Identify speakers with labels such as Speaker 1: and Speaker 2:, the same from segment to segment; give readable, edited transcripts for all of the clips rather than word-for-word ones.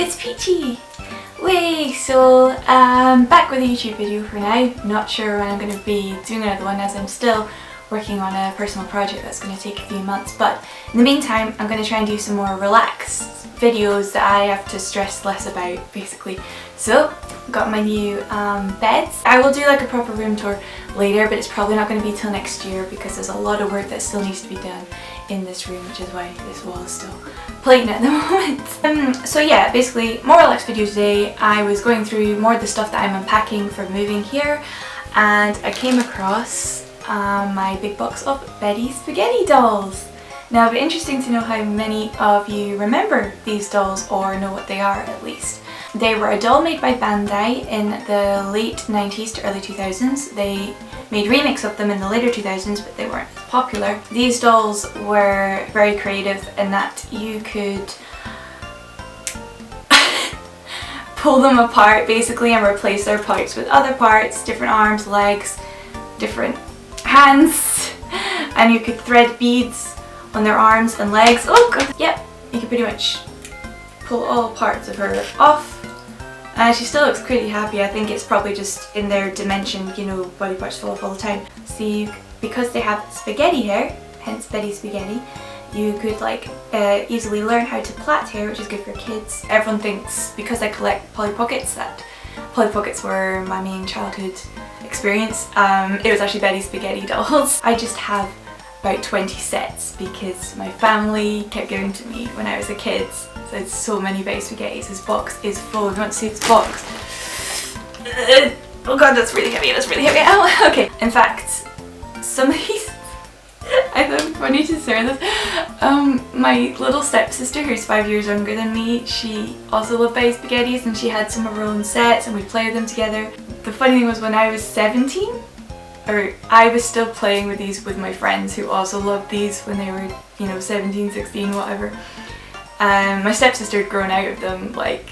Speaker 1: it's Peachy! Way! So, back with a YouTube video for now. Not sure when I'm going to be doing another one as I'm still working on a personal project that's going to take a few months, but in the meantime I'm going to try and do some more relaxed videos that I have to stress less about, basically. So, got my new beds. I will do like a proper room tour later, but it's probably not going to be till next year because there's a lot of work that still needs to be done in this room, which is why this wall is still plain at the moment. So yeah, basically more relaxed video today. I was going through more of the stuff that I'm unpacking for moving here, and I came across my big box of Betty Spaghetty dolls. Now it'd be interesting to know how many of you remember these dolls or know what they are at least. They were a doll made by Bandai in the late 90s to early 2000s. They made remakes of them in the later 2000s, but they weren't as popular. These dolls were very creative in that you could pull them apart basically and replace their parts with other parts, different arms, legs, different hands, and you could thread beads on their arms and legs. Oh god! Yep, you could pretty much pull all parts of her off. She still looks pretty happy. I think it's probably just in their dimension, you know, body parts fall off all the time. See, because they have spaghetti hair, hence Betty Spaghetty, you could like easily learn how to plait hair, which is good for kids. Everyone thinks, because I collect Polly Pockets, that Polly Pockets were my main childhood experience. It was actually Betty Spaghetty dolls. I just have about 20 sets because my family kept giving to me when I was a kid. So it's so many Betty Spaghettis. This box is full. If you want to see this box. Oh god, that's really heavy. That's really heavy. Ow. Okay. In fact, some of these, I thought it was funny to share this. My little stepsister, who's 5 years younger than me, she also loved Betty Spaghettis and she had some of her own sets and we played with them together. The funny thing was when I was 17, or I was still playing with these with my friends who also loved these when they were, you know, 17, 16, whatever. My stepsister had grown out of them, like,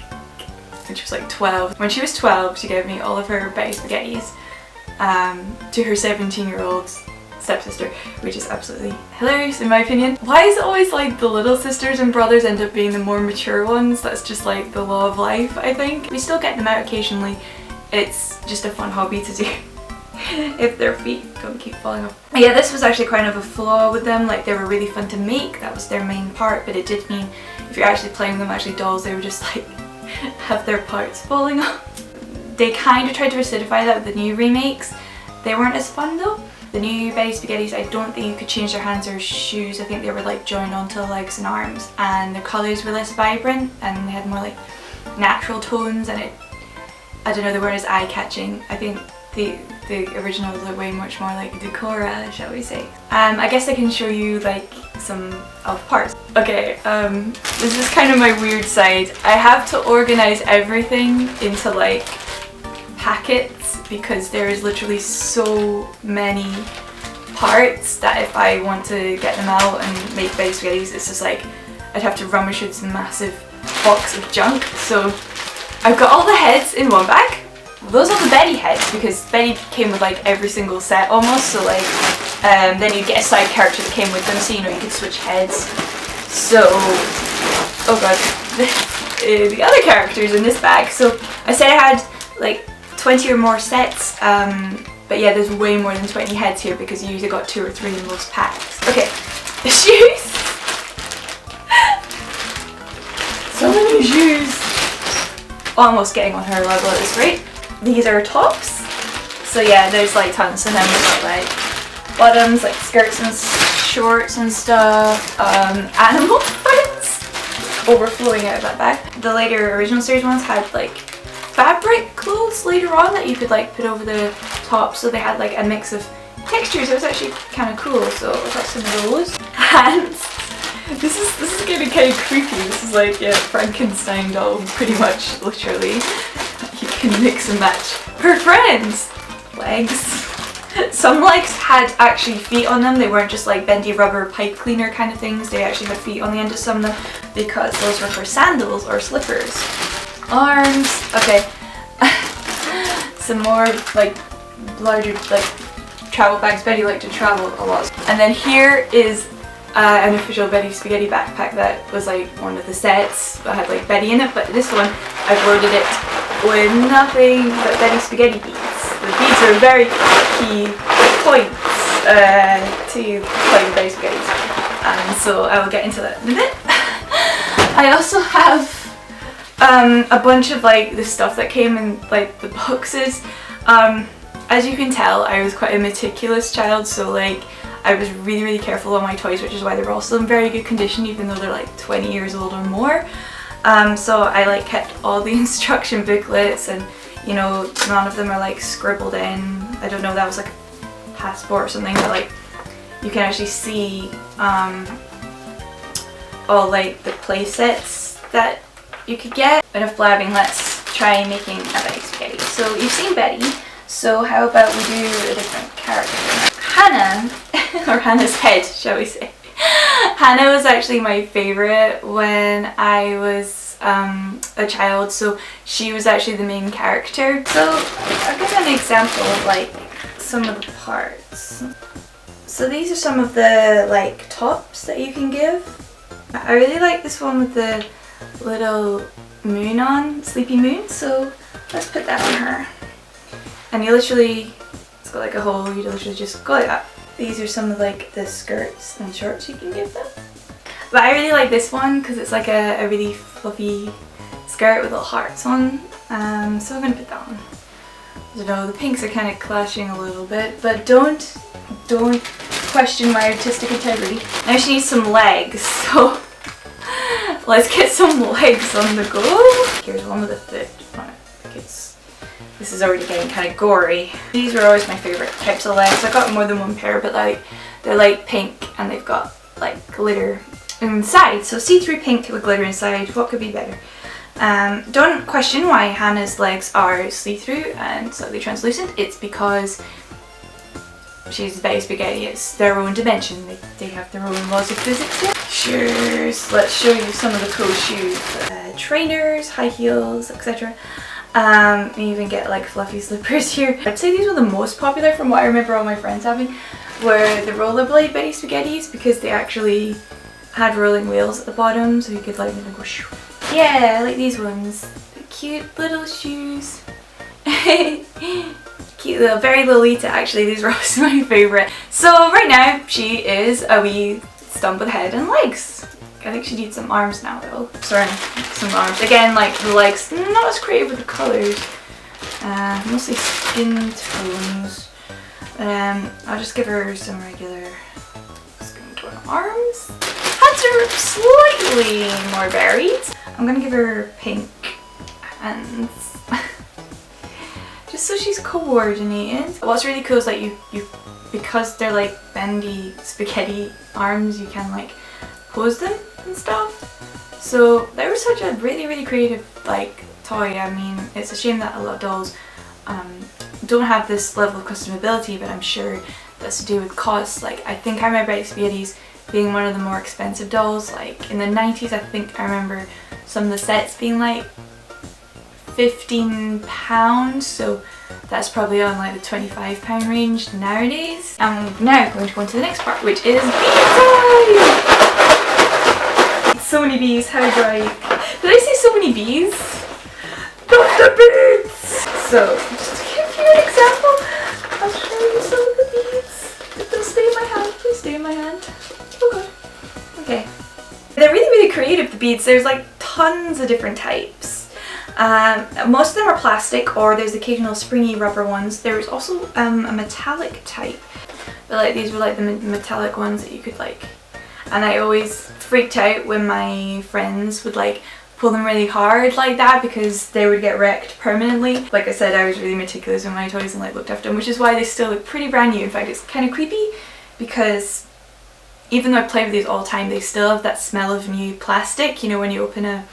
Speaker 1: when she was like 12. When she was 12, she gave me all of her Betty Spaghettis to her 17-year-old stepsister, which is absolutely hilarious in my opinion. Why is it always like the little sisters and brothers end up being the more mature ones? That's just like the law of life, I think. We still get them out occasionally. It's just a fun hobby to do. If their feet don't keep falling off. Yeah, this was actually kind of a flaw with them, like they were really fun to make, that was their main part, but it did mean if you're actually playing with them actually dolls, they would just like have their parts falling off. They kind of tried to recidify that with the new remakes. They weren't as fun though. The new Betty Spaghettis, I don't think you could change their hands or shoes. I think they were like joined onto legs and arms, and their colours were less vibrant and they had more like natural tones, and I don't know, they weren't as eye-catching. I think the originals are way much more like decora, shall we say. I guess I can show you like some of parts. Okay, this is kind of my weird side. I have to organize everything into like packets because there is literally so many parts that if I want to get them out and make Betty Spaghettis, it's just like I'd have to rummage through this massive box of junk. So I've got all the heads in one bag. Those are the Betty heads because Betty came with like every single set almost, so like then you'd get a side character that came with them, so you know you could switch heads. So, oh god, the other characters in this bag. So I said I had like 20 or more sets, but yeah, there's way more than 20 heads here because you usually got 2 or 3 in most packs. Okay, the shoes! So many shoes! Almost getting on her level at this rate. These are tops, so yeah, there's like tons, and then we've got like bottoms, like skirts and shorts and stuff, animal prints overflowing out of that bag. The later original series ones had like fabric clothes later on that you could like put over the top, so they had like a mix of textures. It was actually kind of cool, so I got some of those. And this is getting kind of creepy. This is like a Frankenstein doll, pretty much, literally. You can mix and match her friends' legs. Some legs had actually feet on them. They weren't just like bendy rubber pipe cleaner kind of things. They actually had feet on the end of some of them because those were for sandals or slippers. Arms. Okay. Some more like larger like travel bags. Betty liked to travel a lot. And then here is an official Betty Spaghetty backpack that was like one of the sets that had like Betty in it, but this one I've loaded it with nothing but Betty Spaghetty beads. The beads are very key points to playing Betty Spaghetty, and so I will get into that in a bit. I also have a bunch of like the stuff that came in like the boxes. As you can tell, I was quite a meticulous child, so like I was really careful on my toys, which is why they're also in very good condition even though they're like 20 years old or more. So I like kept all the instruction booklets, and you know, none of them are like scribbled in. I don't know, that was like a passport or something, but like you can actually see all like the play sets that you could get. Enough blabbing, let's try making a Betty Spaghetty. So you've seen Betty, so how about we do a different character? Hannah, or Hannah's head, shall we say. Hannah was actually my favourite when I was a child, so she was actually the main character. So I'll give an example of like some of the parts. So these are some of the like tops that you can give. I really like this one with the little moon on, sleepy moon, so let's put that on her. And you literally, it's got like a hole, you literally just go like that. These are some of like the skirts and shorts you can give them. But I really like this one because it's like a really fluffy skirt with little hearts on. So I'm going to put that on. I don't know, the pinks are kind of clashing a little bit, but don't question my artistic integrity. Now she needs some legs, so let's get some legs on the go. Here's one with a foot on it. This is already getting kind of gory. These were always my favourite types of legs. I got more than one pair, but like they're like pink and they've got like glitter inside. So see-through pink with glitter inside, what could be better? Don't question why Hannah's legs are see-through and slightly translucent. It's because she's Betty Spaghetty. It's their own dimension. They have their own laws of physics here. Sure, so let's show you some of the cool shoes. Trainers, high heels, etc. You even get like fluffy slippers here. I'd say these were the most popular from what I remember all my friends having, were the rollerblade Betty Spaghettis, because they actually had rolling wheels at the bottom so you could like go shoo. Yeah, I like these ones. They're cute little shoes. Cute little, very Lolita actually, these were always my favourite. So right now she is a wee stump with head and legs. I think she needs some arms now though. Sorry, some arms. Again, like the legs, not as creative with the colours. Mostly skin tones. I'll just give her some regular skin tone arms. Hands are slightly more varied. I'm gonna give her pink hands. Just so she's coordinated. What's really cool is that you because they're like bendy spaghetti arms, you can like pose them and stuff. So they were such a really creative like toy. I mean, it's a shame that a lot of dolls don't have this level of customability, but I'm sure that's to do with cost. Like I think I remember Betty Spaghetty's being one of the more expensive dolls. Like in the 90s, I think I remember some of the sets being like £15, so that's probably on like the £25 range nowadays. I'm now going to go on to the next part, which is bead time! So many bees, how do I... Did I say so many bees? Not the beads! So, just to give you an example, I'll show you some of the beads. They'll stay in my hand, please stay in my hand. Oh god. Okay. They're really creative, the beads. There's like tons of different types. Most of them are plastic, or there's occasional springy rubber ones. There's also a metallic type, but like these were like the metallic ones that you could like, and I always freaked out when my friends would like pull them really hard like that because they would get wrecked permanently. Like I said, I was really meticulous with my toys and like looked after them, which is why they still look pretty brand new. In fact, it's kind of creepy because even though I play with these all the time, they still have that smell of new plastic. You know, when you open a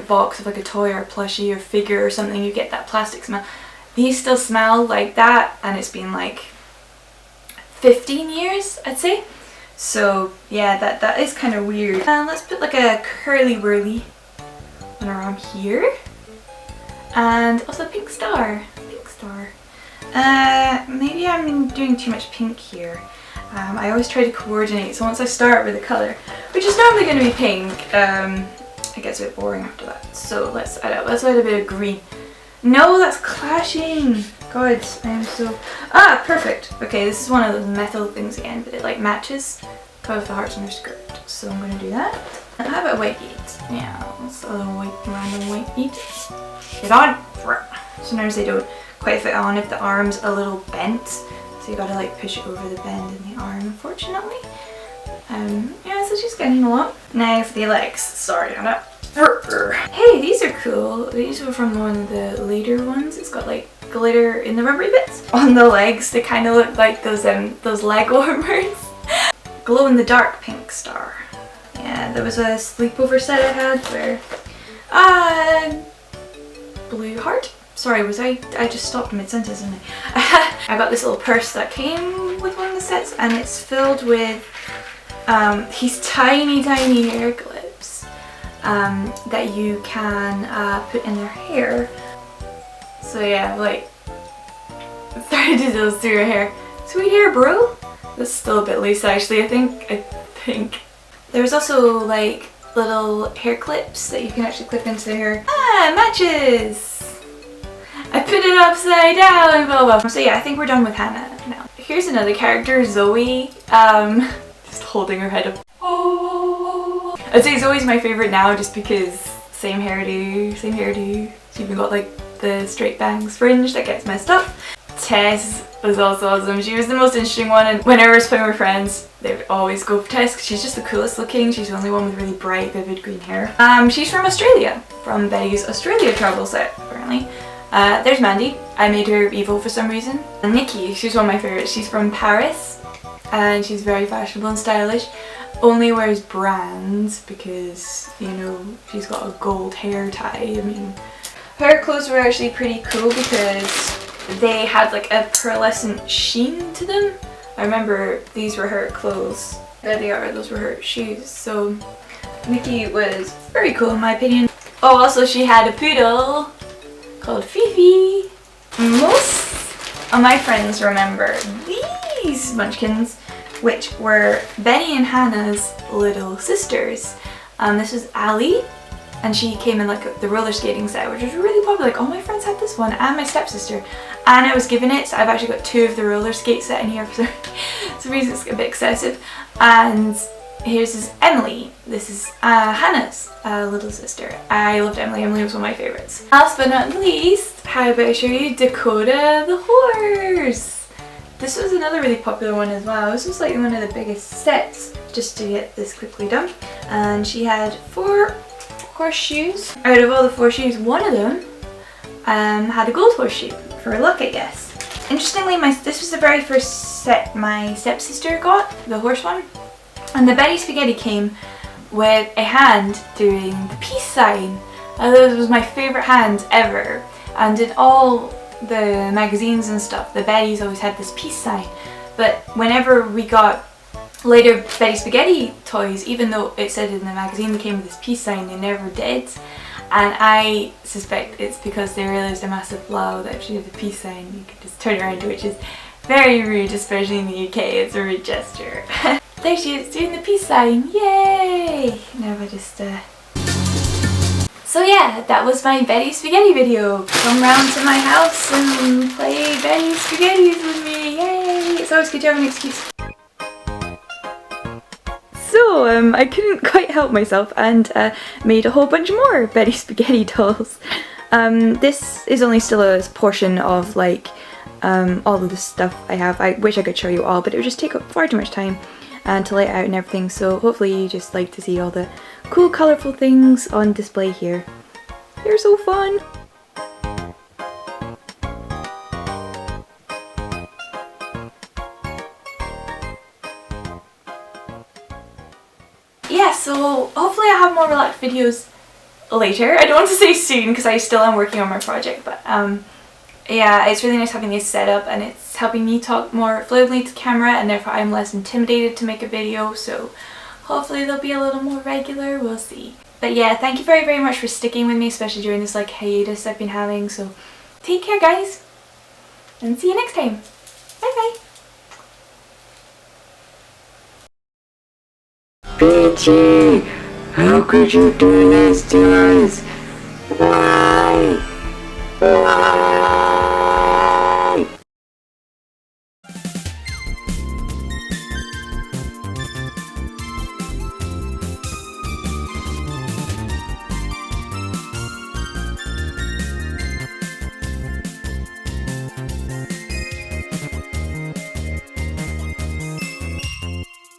Speaker 1: box of like a toy or a plushie or figure or something, you get that plastic smell. These still smell like that, and it's been like 15 years, I'd say. So yeah, that is kind of weird. Let's put like a curly whirly on our arm here, and also a pink star. Maybe I'm doing too much pink here. I always try to coordinate, so once I start with a colour, which is normally going to be pink, it gets a bit boring after that. So let's add a bit of green. No, that's clashing! God, I am so... Ah, perfect! Okay, this is one of those metal things again, but it like matches both the hearts on her skirt. So I'm going to do that. I have a white bead. Yeah, it's a little random white bead. Get on! Sometimes they don't quite fit on if the arm's a little bent. So you gotta like push it over the bend in the arm, unfortunately. Yeah, so she's getting along. Now for the legs. Sorry, Hannah. Hey, these are cool. These were from one of the later ones. It's got like glitter in the rubbery bits on the legs. They kind of look like those leg warmers. Glow in the dark pink star. Yeah, there was a sleepover set I had where blue heart. Sorry, I just stopped mid-sentence, didn't I? I got this little purse that came with one of the sets, and it's filled with these tiny hair clips that you can put in their hair. So yeah, like 30 details through your hair. Sweet hair, bro. That's still a bit loose, actually. I think. There's also like little hair clips that you can actually clip into their hair. Ah, matches! I put it upside down, blah blah. So yeah, I think we're done with Hannah now. Here's another character, Zoe. Just holding her head up. I'd say Zoe's my favorite now just because same hairdo. She's even got like the straight bangs fringe that gets messed up. Tess was also awesome. She was the most interesting one, and whenever I was playing with friends, they would always go for Tess because she's just the coolest looking. She's the only one with really bright, vivid green hair. She's from Australia, from Betty's Australia travel set, apparently. There's Mandy. I made her evil for some reason. And Nikki, she's one of my favorites. She's from Paris and she's very fashionable and stylish. Only wears brands because, you know, she's got a gold hair tie. I mean, her clothes were actually pretty cool because they had like a pearlescent sheen to them. I remember these were her clothes. There they are, those were her shoes. So Nikki was very cool in my opinion. Oh, also she had a poodle called Fifi. Most of my friends remember these munchkins, which were Benny and Hannah's little sisters. This was Ali, and she came in like the roller skating set, which was really popular. Like all my friends had this one, and my stepsister. And I was given it, so I've actually got 2 of the roller skate set in here for some reason. It's a bit excessive. And here's this Emily. This is Hannah's little sister. I loved Emily. Emily was one of my favorites. Last but not least, how about I show you Dakota the horse? This was another really popular one as well. This was like one of the biggest sets just to get this quickly done. And she had 4 horseshoes. Out of all the 4 shoes, one of them had a gold horseshoe for luck, I guess. Interestingly, this was the very first set my stepsister got, the horse one. And the Betty Spaghetty came with a hand doing the peace sign. This was my favourite hand ever. And in all the magazines and stuff, the Bettys always had this peace sign. But whenever we got later Betty Spaghetty toys, even though it said in the magazine they came with this peace sign, they never did. And I suspect it's because they realised a massive flaw that if she did the peace sign, you could just turn around, which is very rude, especially in the UK. It's a rude gesture. There she is doing the peace sign, yay! Now I just So yeah, that was my Betty Spaghetty video. Come round to my house and play Betty Spaghettis with me, yay! It's always good to have an excuse. So I couldn't quite help myself and made a whole bunch more Betty Spaghetty dolls. This is only still a portion of like all of the stuff I have. I wish I could show you all, but it would just take up far too much time to lay it out and everything. So hopefully you just like to see all the cool colourful things on display here. They're so fun! Yeah, so hopefully I'll have more relaxed videos later. I don't want to say soon because I still am working on my project, but yeah, it's really nice having this set up and it's helping me talk more fluently to camera, and therefore I'm less intimidated to make a video, so hopefully they'll be a little more regular, we'll see. But yeah, thank you very, very much for sticking with me, especially during this like hiatus I've been having, so take care guys, and see you next time. Bye bye!
Speaker 2: Betty! How could you do this to us? Why? Why?